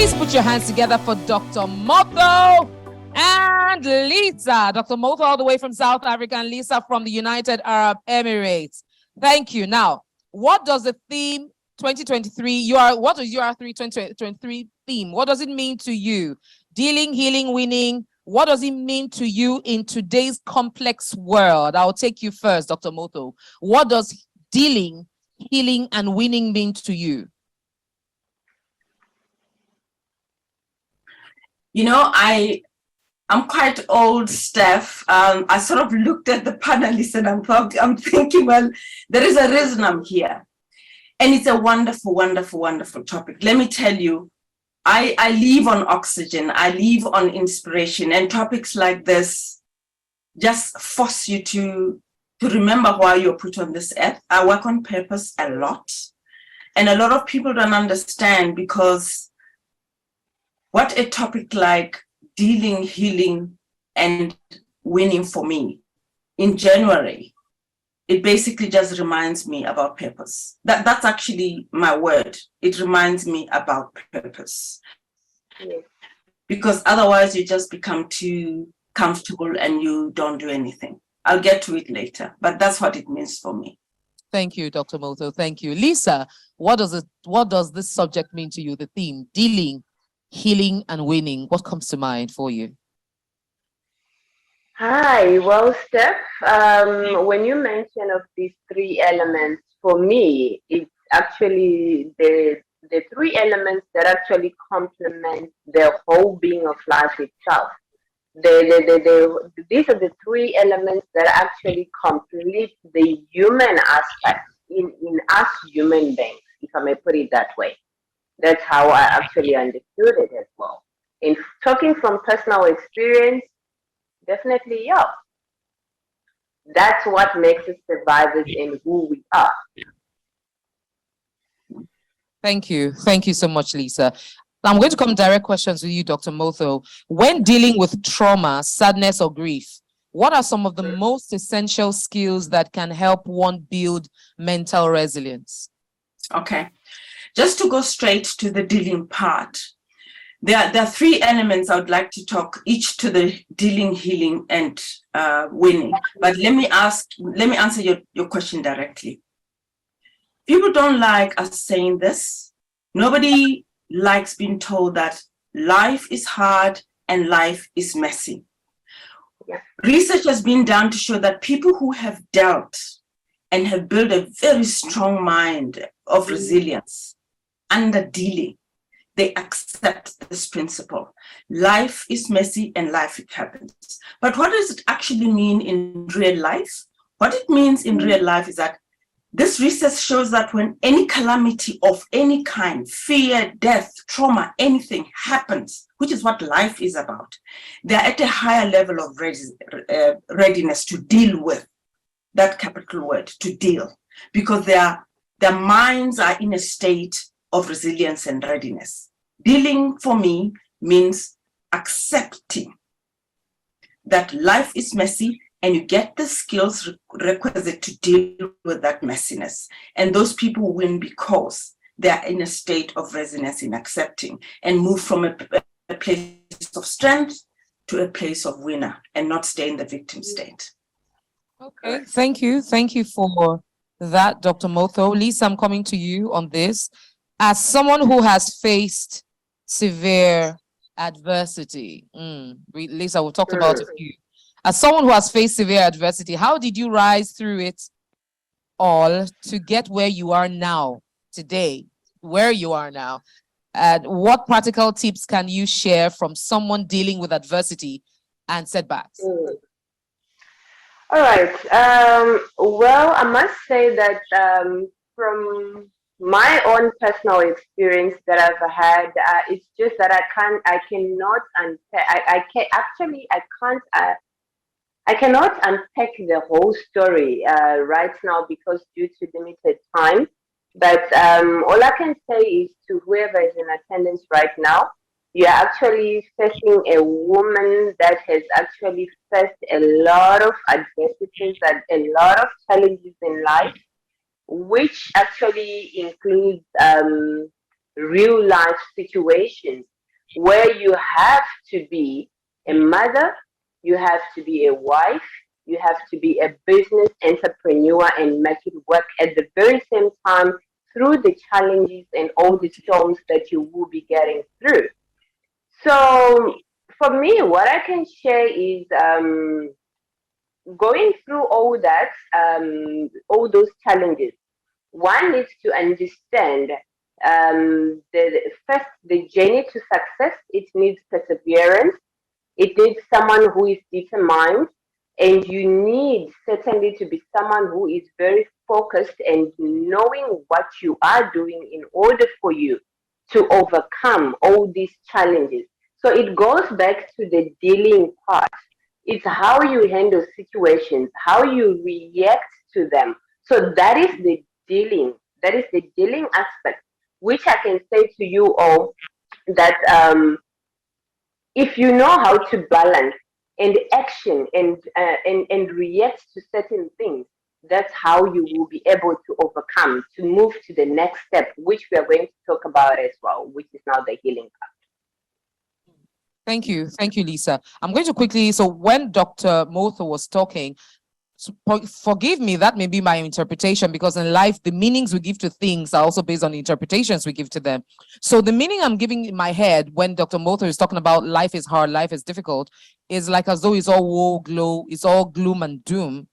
Please put your hands together for Dr. Motho and Lisa. Dr. Motho all the way from South Africa and Lisa from the United Arab Emirates. Thank you. Now, what does the theme 2023, what is UR3 2023 theme? What does it mean to you? Dealing, healing, winning. What does it mean to you in today's complex world? I'll take you first, Dr. Motho. What does dealing, healing, and winning mean to you? You know, I'm quite old, Steph. I sort of looked at the panelists and I'm thinking, well, there is a reason I'm here. And it's a wonderful, wonderful, wonderful topic. Let me tell you, I live on oxygen. I live on inspiration, and topics like this just force you to remember why you're put on this earth. I work on purpose a lot, and a lot of people don't understand, because what a topic like dealing, healing, and winning for me in January, it basically just reminds me about purpose. That's actually my word. It reminds me about purpose. Yeah. Because otherwise you just become too comfortable and you don't do anything. I'll get to it later, but that's what it means for me. Thank you, Dr. Motho. Thank you. Lisa, what does this subject mean to you? The theme, dealing, healing, and winning. What comes to mind for you? Hi, well, Steph, when you mention of these three elements, for me, it's actually the three elements that actually complement the whole being of life itself. These are the three elements that actually complete the human aspect in us human beings, if I may put it that way. That's how I actually understood it as well. In talking from personal experience, definitely, yeah. That's what makes us survivors in who we are. Thank you. Thank you so much, Lisa. I'm going to come direct questions with you, Dr. Motho. When dealing with trauma, sadness, or grief, what are some of the most essential skills that can help one build mental resilience? Okay. Just to go straight to the dealing part, there are three elements I would like to talk each to the dealing, healing, and winning. But let me answer your question directly. People don't like us saying this. Nobody likes being told that life is hard and life is messy. Yeah. Research has been done to show that people who have dealt and have built a very strong mind of resilience under dealing, they accept this principle. Life is messy and life it happens. But what does it actually mean in real life? What it means in real life is that this research shows that when any calamity of any kind, fear, death, trauma, anything happens, which is what life is about, they're at a higher level of readiness to deal with that capital word, to deal, because their minds are in a state of resilience and readiness. Dealing for me means accepting that life is messy and you get the skills requisite to deal with that messiness. And those people win because they are in a state of resilience in accepting and move from a place of strength to a place of winner and not stay in the victim state. Okay, thank you. Thank you for that, Dr. Motho. Lisa, I'm coming to you on this. As someone who has faced severe adversity, Lisa, we've talked about a few. As someone who has faced severe adversity, how did you rise through it all to get where you are now, today, where you are now? And what practical tips can you share from someone dealing with adversity and setbacks? All right. Well, I must say that from my own personal experience that I've had, it's just that I cannot unpack the whole story right now because due to limited time. But all I can say is to whoever is in attendance right now, you're actually facing a woman that has actually faced a lot of adversities and a lot of challenges in life, which actually includes real life situations where you have to be a mother, you have to be a wife, you have to be a business entrepreneur and make it work at the very same time through the challenges and all the storms that you will be getting through. So for me, what I can share is going through all that, all those challenges. One needs to understand the journey to success. It needs perseverance. It needs someone who is determined, and you need certainly to be someone who is very focused and knowing what you are doing in order for you to overcome all these challenges. So it goes back to the dealing part. It's how you handle situations, how you react to them. So that is the dealing. That is the dealing aspect, which I can say to you all that if you know how to balance and action and react to certain things, that's how you will be able to overcome, to move to the next step, which we are going to talk about as well, which is now the healing part. Thank you, Lisa. I'm going to quickly, so when Dr. Motho was talking, forgive me, that may be my interpretation, because in life, the meanings we give to things are also based on the interpretations we give to them. So the meaning I'm giving in my head when Dr. Motho is talking about life is hard, life is difficult, is like as though it's all woe, glow, it's all gloom and doom.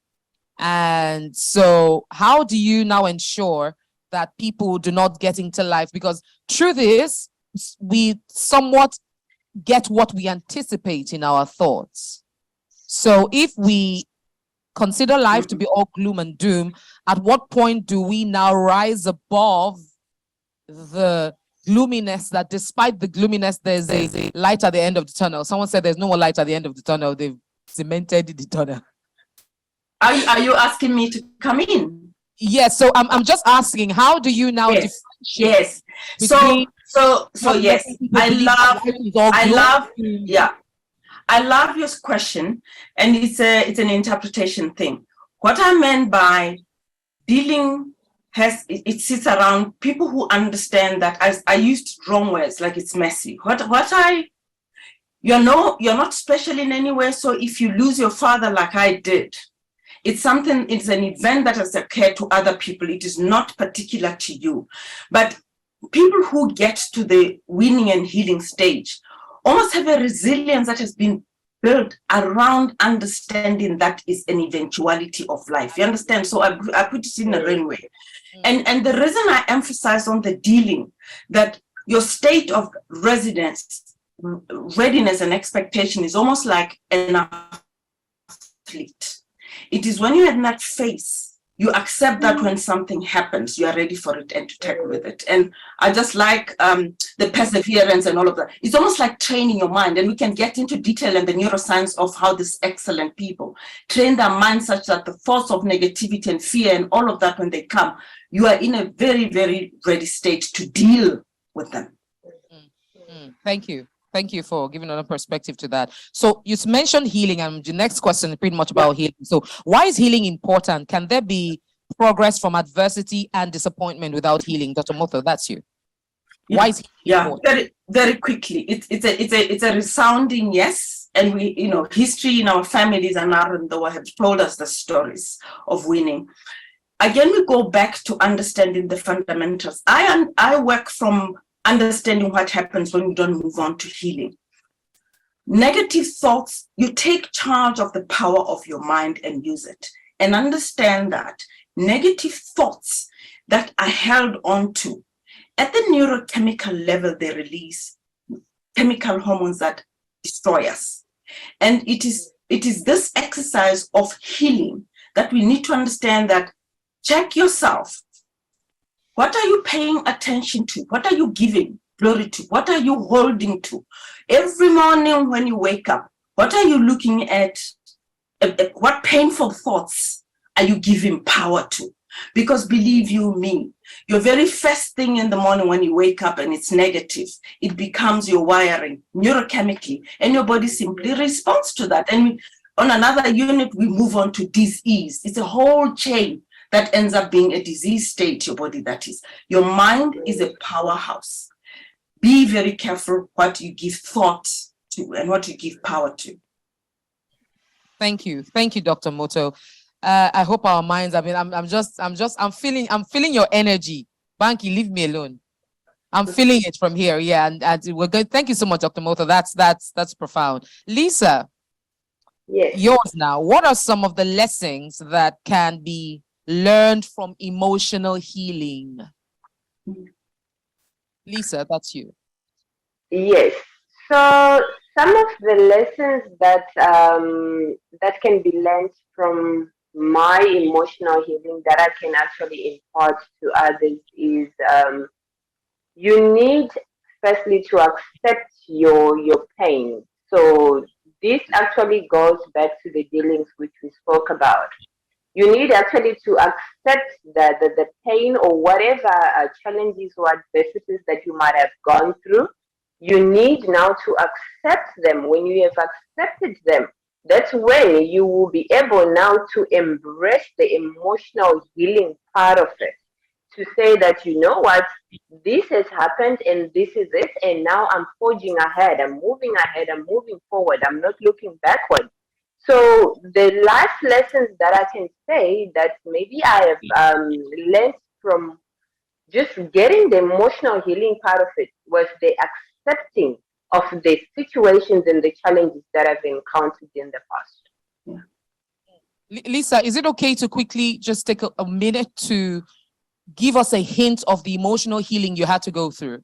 And so how do you now ensure that people do not get into life? Because truth is, we somewhat get what we anticipate in our thoughts. So if we consider life to be all gloom and doom, at what point do we now rise above the gloominess, that despite the gloominess, there's a light at the end of the tunnel? Someone said there's no more light at the end of the tunnel. They've cemented the tunnel. Are you asking me to come in? Yes. So I'm just asking, how do you now Yes. differentiate? Yes. So yes, I love your question, and it's an interpretation thing. What I meant by dealing it sits around people who understand that. I used strong words like it's messy. You're not special in any way. So if you lose your father like I did, it's an event that has occurred to other people. It is not particular to you. But people who get to the winning and healing stage almost have a resilience that has been built around understanding that is an eventuality of life. You understand? So I put it in a runway. And the reason I emphasize on the dealing, that your state of readiness and expectation is almost like an athlete. It is when you're in that phase, you accept that when something happens, you are ready for it and to tackle with it. And I just like the perseverance and all of that. It's almost like training your mind, and we can get into detail in the neuroscience of how these excellent people train their mind such that the force of negativity and fear and all of that, when they come, you are in a very, very ready state to deal with them. Thank you. Thank you for giving another perspective to that. So you mentioned healing, and the next question is pretty much about healing. So why is healing important? Can there be progress from adversity and disappointment without healing? Dr. Motho, that's you. Why is healing important? Very, very quickly. It's a resounding yes. And we, history in our families and around the world have told us the stories of winning. Again, we go back to understanding the fundamentals. I work from understanding what happens when you don't move on to healing. Negative thoughts, you take charge of the power of your mind and use it. And understand that negative thoughts that are held on to, at the neurochemical level, they release chemical hormones that destroy us. And it is this exercise of healing that we need to understand that. Check yourself. What are you paying attention to? What are you giving glory to? What are you holding to? Every morning when you wake up, what are you looking at? What painful thoughts are you giving power to? Because believe you me, your very first thing in the morning when you wake up and it's negative, it becomes your wiring neurochemically, and your body simply responds to that. And on another unit, we move on to disease. It's a whole chain that ends up being a disease state, your body that is. Your mind is a powerhouse. be very careful what you give thought to and what you give power to. Thank you, Dr. Moto. I hope our minds. I mean, I'm feeling your energy. Banky, leave me alone. I'm feeling it from here. Yeah, and we're good. Thank you so much, Dr. Moto. That's profound. Lisa, Yes. yours now. What are some of the lessons that can be learned from emotional healing? Lisa, that's you. Yes. So some of the lessons that that can be learned from my emotional healing that I can actually impart to others is you need firstly to accept your pain. So this actually goes back to the dealings which we spoke about. You need actually to accept the pain or whatever challenges or adversities that you might have gone through. You need now to accept them. When you have accepted them, that's when you will be able now to embrace the emotional healing part of it. To say that, you know what, this has happened and this is it, and now I'm forging ahead, I'm moving ahead, I'm moving forward, I'm not looking backward. So the last lessons that I can say that maybe I have learned from just getting the emotional healing part of it was the accepting of the situations and the challenges that I've encountered in the past. Lisa, is it okay to quickly just take a minute to give us a hint of the emotional healing you had to go through?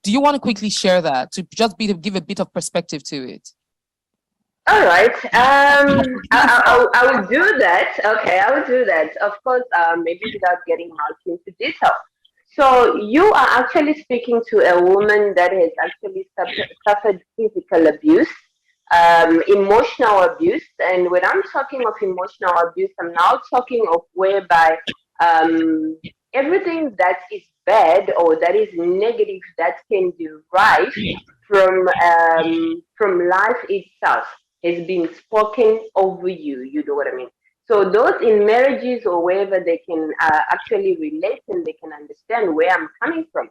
Do you want to quickly share that to just give a bit of perspective to it? All right. I will do that. Okay, I will do that. Of course, maybe without getting much into detail. So you are actually speaking to a woman that has actually suffered physical abuse, emotional abuse, and when I'm talking of emotional abuse, I'm now talking of whereby everything that is bad or that is negative that can derive from life itself has been spoken over you. You know what I mean? So those in marriages or wherever they can actually relate and they can understand where I'm coming from.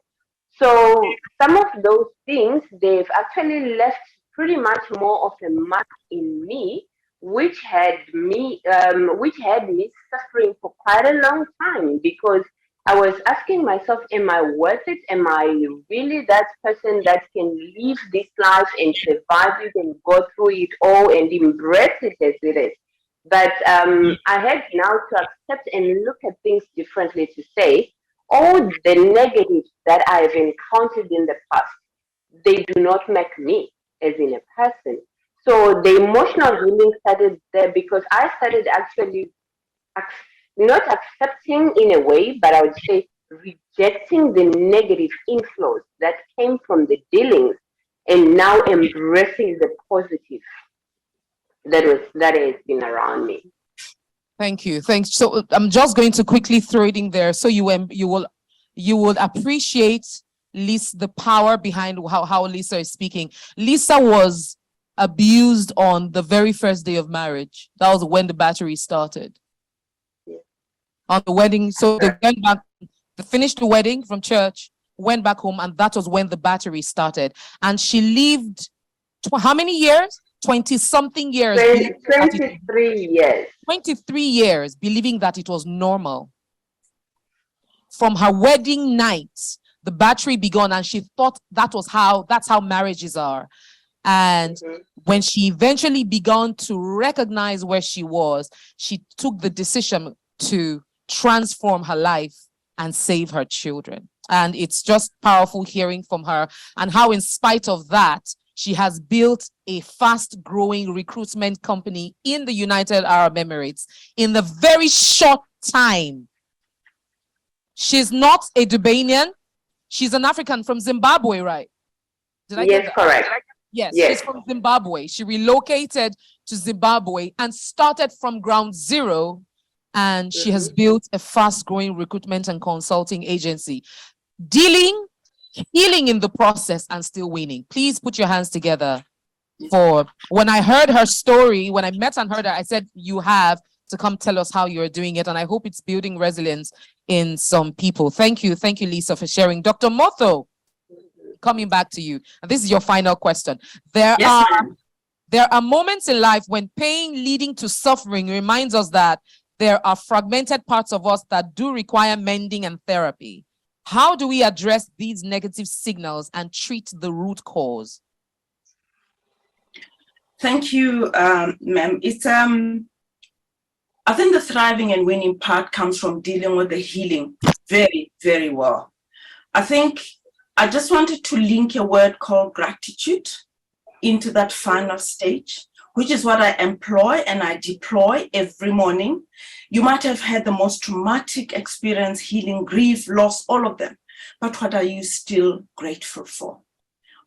So some of those things they've actually left pretty much more of a mark in me, which had me suffering for quite a long time because I was asking myself, am I worth it? Am I really that person that can live this life and survive it and go through it all and embrace it as it is? But I had now to accept and look at things differently to say, all the negatives that I've encountered in the past, they do not make me as in a person. So the emotional healing started there because I started actually not accepting in a way, but I would say rejecting the negative inflows that came from the dealings and now embracing the positive that has been around me. Thank you. Thanks. So I'm just going to quickly throw it in there so you will appreciate Lisa, the power behind how Lisa is speaking. Lisa was abused on the very first day of marriage. That was when the battery started. Yeah. On the wedding, so they went back, they finished the wedding from church, went back home, and that was when the battery started. And she lived how many years? 20-something years. 23 years. 23 years believing that it was normal. From her wedding night, the battery began, and she thought that's how marriages are. And when she eventually began to recognize where she was, she took the decision to transform her life and save her children. And it's just powerful hearing from her and how, in spite of that, she has built a fast-growing recruitment company in the United Arab Emirates in the very short time. She's not a Dubaian. She's an African from Zimbabwe, right? Did I get that? Correct. Yes, she's from Zimbabwe. She relocated to Zimbabwe and started from ground zero, and she has built a fast-growing recruitment and consulting agency, healing in the process and still winning. Please put your hands together for when I heard her story, when I met and heard her, I said, you have to come tell us how you're doing it. And I hope it's building resilience in some people. Thank you. Thank you, Lisa, for sharing. Dr. Motho, coming back to you. And this is your final question. There Yes, ma'am. are moments in life when pain leading to suffering reminds us that there are fragmented parts of us that do require mending and therapy. How do we address these negative signals and treat the root cause? Thank you, ma'am. It's I think the thriving and winning part comes from dealing with the healing very, very well. I think I just wanted to link a word called gratitude into that final stage, which is what I employ and I deploy every morning. You might have had the most traumatic experience, healing, grief, loss, all of them. But what are you still grateful for?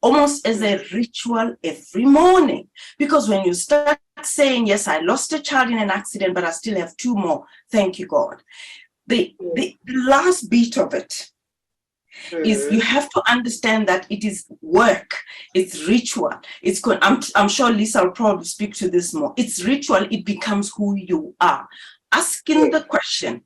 Almost as a ritual every morning. Because when you start saying, yes, I lost a child in an accident, but I still have 2 more, thank you, God. The last bit of it is you have to understand that it is work, it's ritual. It's good. I'm sure Lisa will probably speak to this more. It's ritual, it becomes who you are. Asking the question,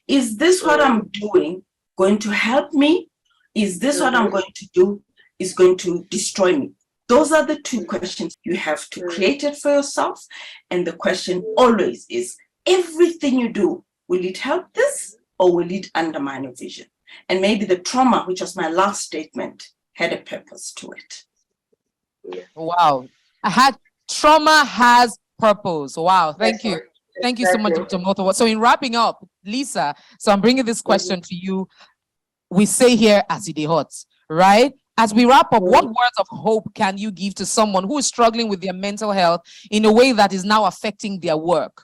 is this what I'm doing going to help me? Is this what I'm going to do is going to destroy me? Those are the 2 questions you have to create it for yourself. And the question always is, everything you do, will it help this or will it undermine your vision? And maybe the trauma, which was my last statement, had a purpose to it. Wow. Trauma has purpose. Wow. Thank you. Thank you so much, Dr. Motho. So in wrapping up, Lisa, so I'm bringing this question to you. We say here as it hurts, right? As we wrap up, what words of hope can you give to someone who is struggling with their mental health in a way that is now affecting their work?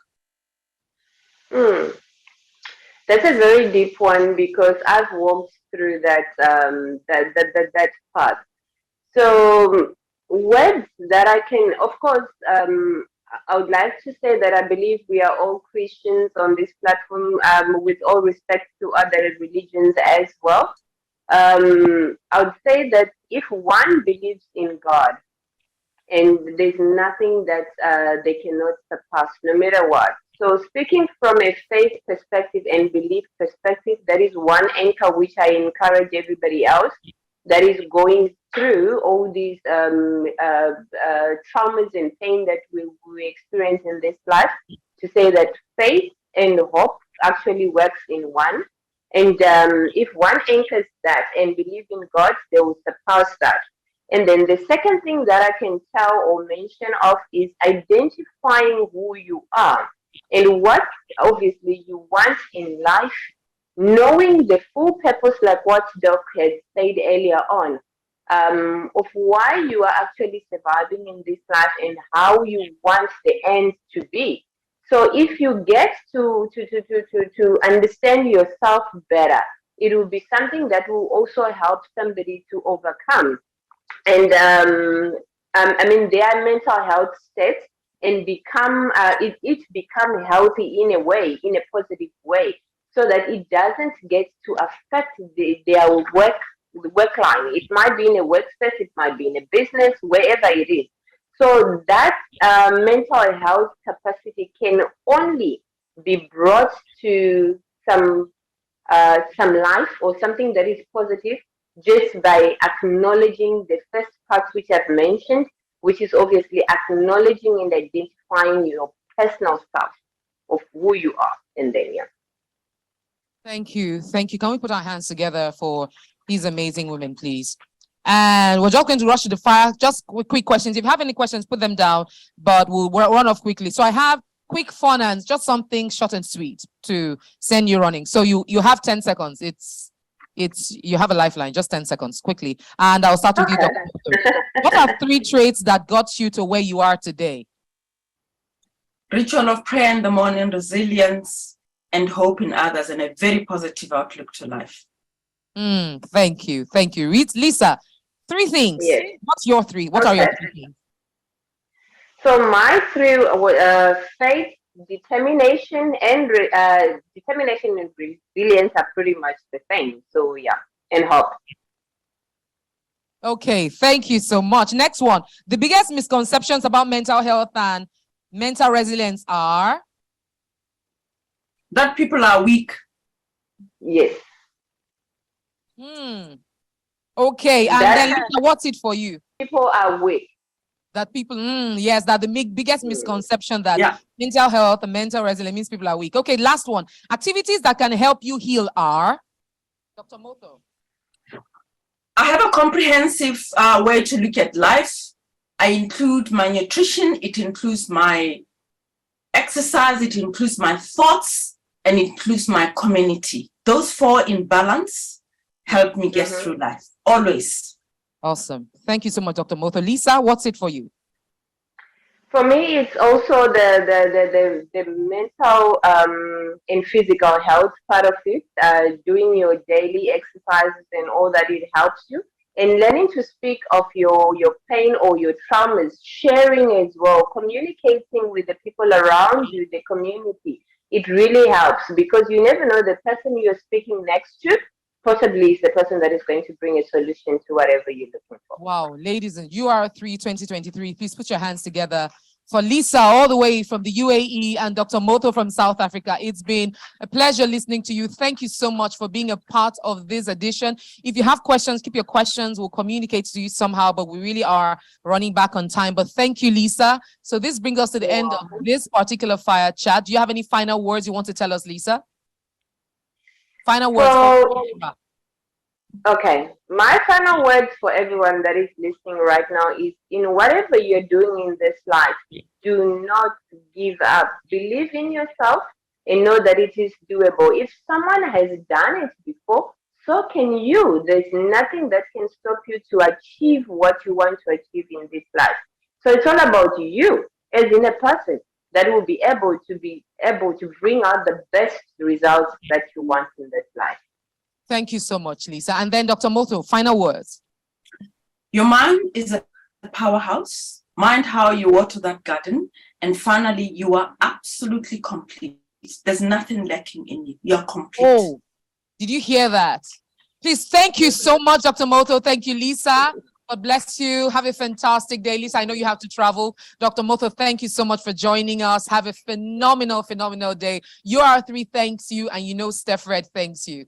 That's a very deep one because I've walked through that path. So words that I can, of course, I would like to say that I believe we are all Christians on this platform, with all respect to other religions as well. I would say that if one believes in God, and there's nothing that they cannot surpass, no matter what. So speaking from a faith perspective and belief perspective, that is one anchor which I encourage everybody else that is going through all these traumas and pain that we experience in this life, to say that faith and hope actually works in one. And if one anchors that and believe in God, they will surpass that. And then the second thing that I can tell or mention of is identifying who you are and what obviously you want in life, knowing the full purpose, like what Doc had said earlier on, of why you are actually surviving in this life and how you want the end to be. So if you get to understand yourself better, it will be something that will also help somebody to overcome. And I mean, their mental health states and become become healthy in a way, in a positive way, so that it doesn't get to affect their work line. It might be in a workspace, it might be in a business, wherever it is. So that mental health capacity can only be brought to some life or something that is positive just by acknowledging the first part which I've mentioned, which is obviously acknowledging and identifying your personal stuff of who you are. And then, yeah. Thank you. Thank you. Can we put our hands together for these amazing women, please? And we're just going to rush to the fire. Just quick questions. If you have any questions, put them down, but we'll run off quickly. So I have quick fun and just something short and sweet to send you running. So you have 10 seconds. You have a lifeline, just 10 seconds, quickly. And I'll start with you, Dr. What are 3 traits that got you to where you are today? Ritual of prayer in the morning, resilience, and hope in others, and a very positive outlook to life. Thank you. Thank you. Lisa, 3 things. Yes. What's your 3? What are your 3 things? So my 3 faith, determination and resilience are pretty much the same. So yeah, and hope. Okay, thank you so much. Next one. The biggest misconceptions about mental health and mental resilience are? That people are weak. Yes. Okay, and That then Lisa, what's it for you? people are weak. That people, yes, that the biggest misconception that mental health and mental resilience means people are weak. Okay, last one. Activities that can help you heal are? Dr. Motho. I have a comprehensive way to look at life. I include my nutrition, it includes my exercise, it includes my thoughts, and it includes my community. Those four in balance help me get through life, always. Awesome. Thank you so much, Dr. Motho. Lisa, what's it for you? For me, it's also the mental and physical health part of it, doing your daily exercises and all that it helps you, and learning to speak of your pain or your traumas, sharing as well, communicating with the people around you, the community. It really helps because you never know the person you're speaking next to possibly is the person that is going to bring a solution to whatever you're looking for. Wow, ladies and UR3 2023, please put your hands together for Lisa all the way from the UAE and Dr. Motho from South Africa. It's been a pleasure listening to you. Thank you so much for being a part of this edition. If you have questions, keep your questions. We'll communicate to you somehow, but we really are running back on time. But thank you, Lisa. So this brings us to the end of this particular fire chat. Do you have any final words you want to tell us, Lisa? Final words. Okay, my final words for everyone that is listening right now is in whatever you're doing in this life, do not give up. Believe in yourself and know that it is doable. If someone has done it before, so can you. There's nothing that can stop you to achieve what you want to achieve in this life. So it's all about you as in a person that will be able to bring out the best results that you want in this life. Thank you so much, Lisa. And then Dr. Motho, final words. Your mind is a powerhouse. Mind how you water that garden. And finally, you are absolutely complete. There's nothing lacking in you. You're complete. Oh, did you hear that? Please, thank you so much, Dr. Motho. Thank you, Lisa. God bless you. Have a fantastic day. Lisa, I know you have to travel. Dr. Motho, thank you so much for joining us. Have a phenomenal day. UR3 thanks you, and you know Steph Red thanks you.